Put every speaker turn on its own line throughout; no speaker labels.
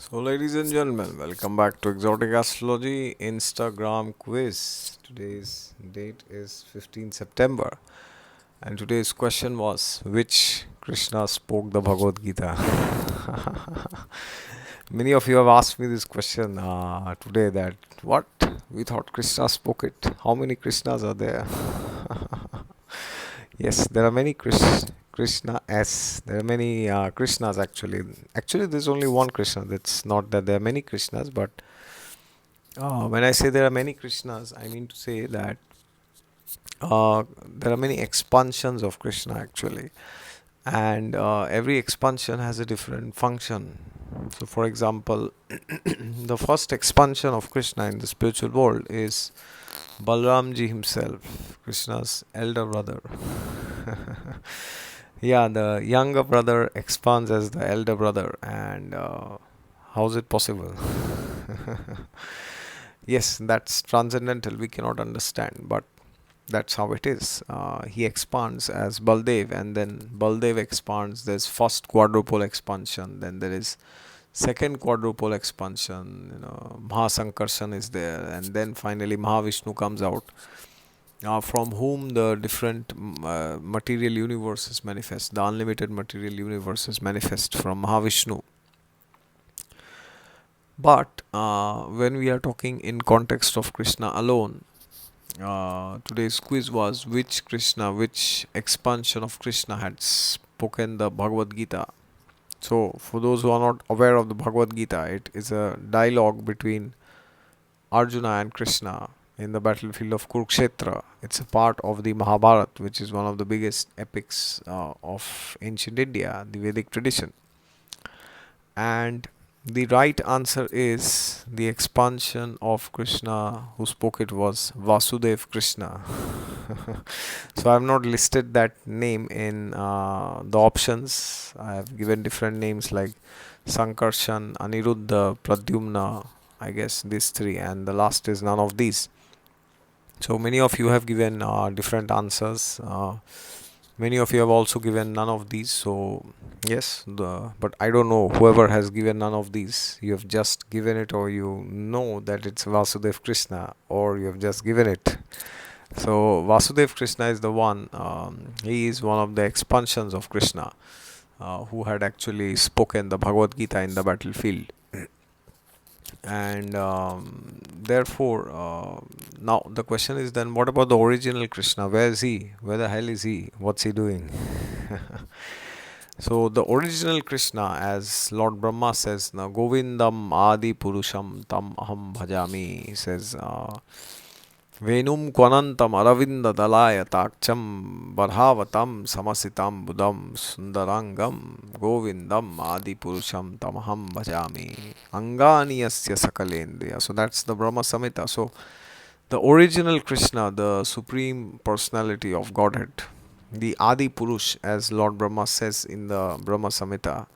So, ladies and gentlemen, welcome back to Exotic Astrology Instagram quiz. Today's date is 15 September, and today's question was, which Krishna spoke the Bhagavad Gita? Many of you have asked me this question today that what? We thought Krishna spoke it. How many Krishnas are there? Yes, there are many Krishna S. There are many Krishnas actually. Actually, there's only one Krishna. That's not that there are many Krishnas, but when I say there are many Krishnas, I mean to say that there are many expansions of Krishna actually, and every expansion has a different function. So, for example, the first expansion of Krishna in the spiritual world is Balramji himself, Krishna's elder brother. Yeah, the younger brother expands as the elder brother, and how is it possible? Yes, that's transcendental. We cannot understand, but that's how it is. He expands as Baldev, and then Baldev expands. There's first quadruple expansion, then there is second quadruple expansion. Mahasankarshan is there, and then finally Mahavishnu comes out, from whom the different material universes manifest. The unlimited material universes manifest from Mahavishnu. But when we are talking in context of Krishna alone, today's quiz was which Krishna, which expansion of Krishna had spoken the Bhagavad Gita. So, for those who are not aware of the Bhagavad Gita, it is a dialogue between Arjuna and Krishna in the battlefield of Kurukshetra. It's a part of the Mahabharata, which is one of the biggest epics of ancient India, the Vedic tradition. And the right answer is the expansion of Krishna who spoke it was Vasudev Krishna. So I have not listed that name in the options. I have given different names like Sankarshan, Aniruddha, Pradyumna, I guess these three, and the last is none of these. So many of you have given different answers. Many of you have also given none of these. So yes, but I don't know whoever has given none of these. You have just given it, or you know that it's Vasudev Krishna, or you have just given it. So Vasudev Krishna is the one. He is one of the expansions of Krishna, who had actually spoken the Bhagavad Gita in the battlefield. And therefore, now the question is then, what about the original Krishna? Where is he? Where the hell is he? What's he doing? So the original Krishna, as Lord Brahma says, now Govindam Adi Purusham Tam Aham Bhajami, he says, Venum Kwanantam Aravinda Dalaya Takcham Barhavatam Samasitam Budam Sundarangam Govindam Adi Purusham Tamaham Bhajami Angani Yasya Sakalendriya. So that's the Brahma Samhita. So the original Krishna, the Supreme Personality of Godhead, the Adi Purush, as Lord Brahma says in the Brahma Samhita,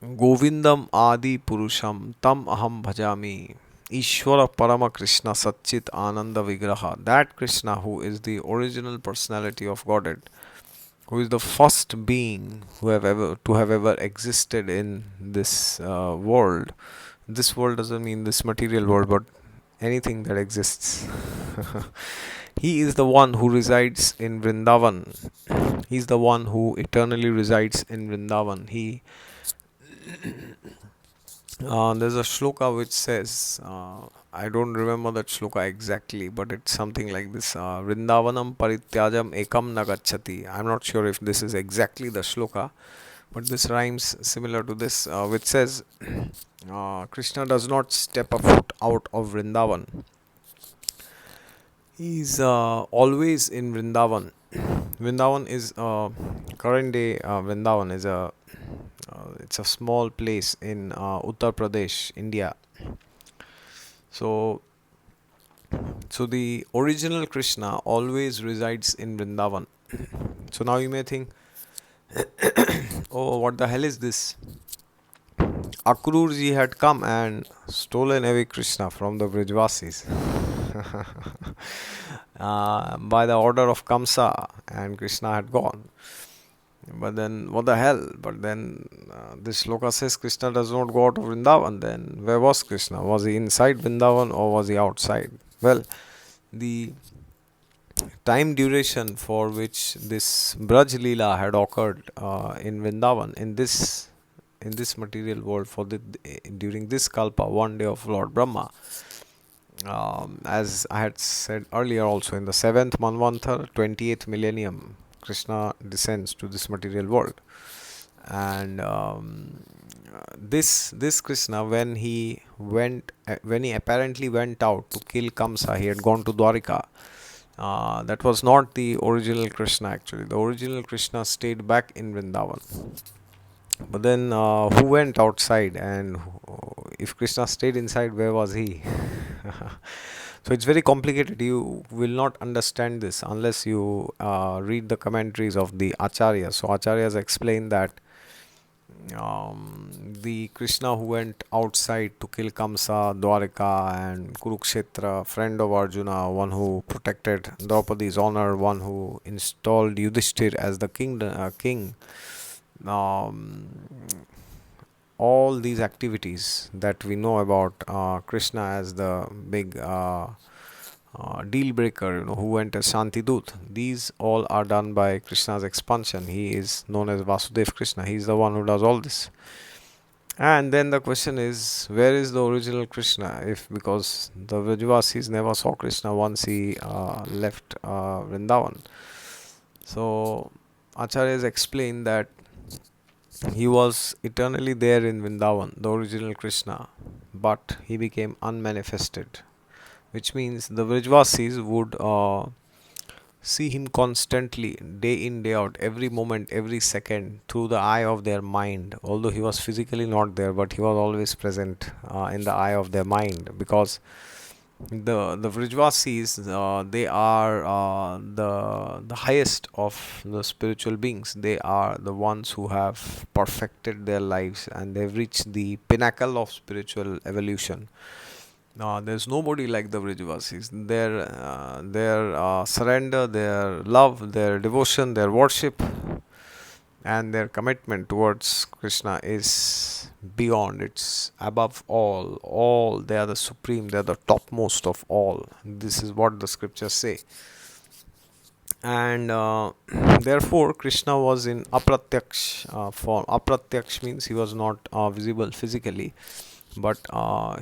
Govindam Adi Purusham Tam Aham Bhajami Ishvara Parama Krishna Satchit Ananda Vigraha. That Krishna who is the original personality of Godhead, who is the first being who have ever existed in this world. This world doesn't mean this material world, but anything that exists. He is the one who resides in Vrindavan. He is the one who eternally resides in Vrindavan. There's a shloka which says, I don't remember that shloka exactly, but it's something like this: Vrindavanam parityajam ekam nagachati. I'm not sure if this is exactly the shloka, but this rhymes similar to this, which says, Krishna does not step a foot out of Vrindavan. He's always in Vrindavan. Vrindavan is current day. Vrindavan is it's a small place in Uttar Pradesh, India. So, so the original Krishna always resides in Vrindavan. So now you may think, oh, what the hell is this? Akrurji had come and stolen away Krishna from the Brijvasis by the order of Kamsa, and Krishna had gone. But then, what the hell? But then, this sloka says Krishna does not go out of Vrindavan. Then, where was Krishna? Was he inside Vrindavan or was he outside? Well, the time duration for which this Braj Leela had occurred in Vrindavan, in this material world, for the during this kalpa, one day of Lord Brahma, as I had said earlier, also in the seventh Manvantar, 28th millennium, Krishna descends to this material world, and this Krishna, when he apparently went out to kill Kamsa, he had gone to Dwarika. That was not the original Krishna. Actually, the original Krishna stayed back in Vrindavan. But then, who went outside, and if Krishna stayed inside, where was he? So it's very complicated. You will not understand this unless you read the commentaries of the Acharyas. So Acharyas explain that the Krishna who went outside to kill Kamsa, Dwarika, and Kurukshetra, friend of Arjuna, one who protected Draupadi's honor, one who installed Yudhishthir as the king. Um, all these activities that we know about Krishna as the big deal breaker, who went as Shantidut, these all are done by Krishna's expansion. He is known as Vasudev Krishna. He is the one who does all this. And then the question is, where is the original Krishna? If because the Vrajavasis never saw Krishna once he left Vrindavan. So Acharyas explain that he was eternally there in Vrindavan, the original Krishna, but he became unmanifested, which means the Vrajavasis would see him constantly, day in, day out, every moment, every second, through the eye of their mind. Although he was physically not there, but he was always present in the eye of their mind, because the Vrajvasis, they are the highest of the spiritual beings. They are the ones who have perfected their lives, and they've reached the pinnacle of spiritual evolution. There's nobody like the Vrajavasis. Their surrender, their love, their devotion, their worship, and their commitment towards Krishna is beyond. It's above all. They are the supreme. They are the topmost of all. This is what the scriptures say. And therefore, Krishna was in apratyaksh form. Apratyaksh means he was not visible physically, but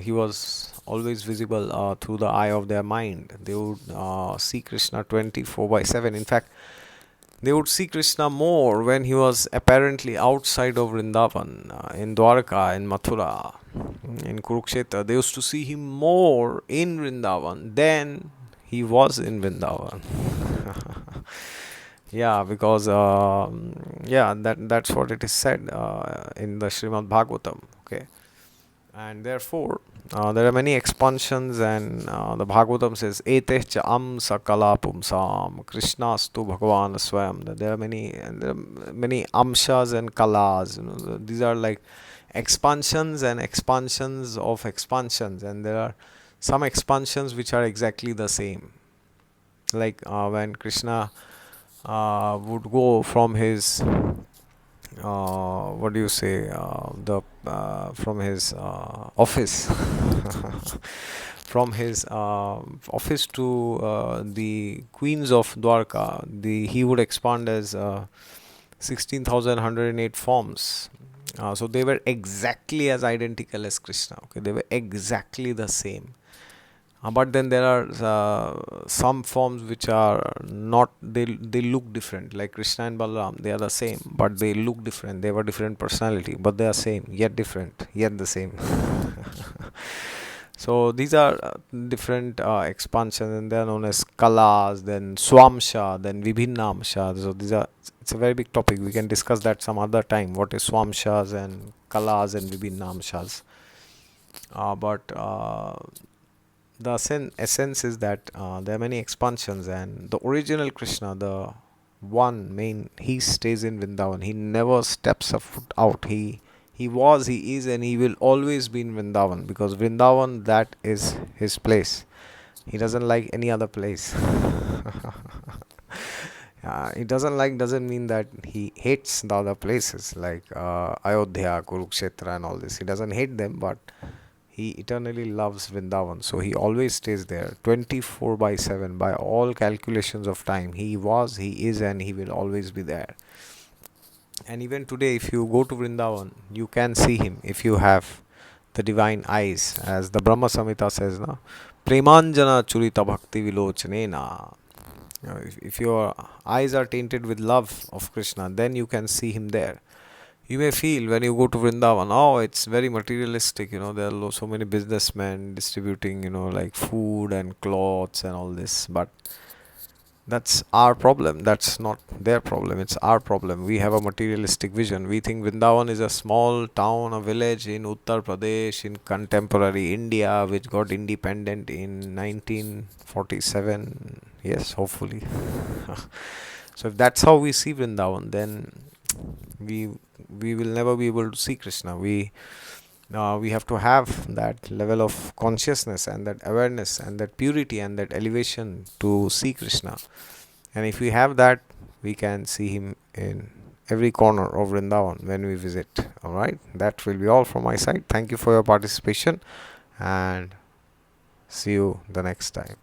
he was always visible through the eye of their mind. They would see Krishna 24/7. In fact, they would see Krishna more when he was apparently outside of Vrindavan, in Dwarka, in Mathura, in Kurukshetra. They used to see him more in Vrindavan than he was in Vrindavan. Yeah, because that's what it is said in the Srimad Bhagavatam. Okay, and therefore there are many expansions, and the Bhagavatam says eteh cha am sakala pumsam krishnastu bhagavan swayam. There are many amshas and kalas, these are like expansions and expansions of expansions, and there are some expansions which are exactly the same, like when Krishna would go from his what do you say, the from his office from his office to the queens of Dwarka, he would expand as 16,108 forms. So they were exactly as identical as Krishna. Okay, they were exactly the same. But then there are some forms which are not, they look different, like Krishna and Balaram. They are the same, but they look different. They have a different personality, but they are same, yet different, yet the same. So these are different expansions, and they are known as kalas, then swamsha, then vibhinnamsha. So these are, it's a very big topic. We can discuss that some other time. What is swamshas and kalas and vibhinnamshas? But the essence is that there are many expansions, and the original Krishna, the one main, he stays in Vrindavan. He never steps a foot out. He was, he is, and he will always be in Vrindavan, because Vrindavan, that is his place. He doesn't like any other place. He doesn't like doesn't mean that he hates the other places like Ayodhya, Kurukshetra, and all this. He doesn't hate them, but he eternally loves Vrindavan. So he always stays there 24 by 7 by all calculations of time. He was, he is, and he will always be there. And even today, if you go to Vrindavan, you can see him if you have the divine eyes, as the Brahma Samhita says, na Premanjana Churita Bhakti Vilochanena. If your eyes are tainted with love of Krishna, then you can see him there. You may feel when you go to Vrindavan, oh, it's very materialistic, there are so many businessmen distributing, like food and clothes and all this, but that's our problem. That's not their problem. It's our problem. We have a materialistic vision. We think Vrindavan is a small town, a village in Uttar Pradesh in contemporary India, which got independent in 1947. Yes, hopefully. So if that's how we see Vrindavan, then we we will never be able to see Krishna. We have to have that level of consciousness and that awareness and that purity and that elevation to see Krishna. And if we have that, we can see him in every corner of Vrindavan when we visit. All right, that will be all from my side. Thank you for your participation, and see you the next time.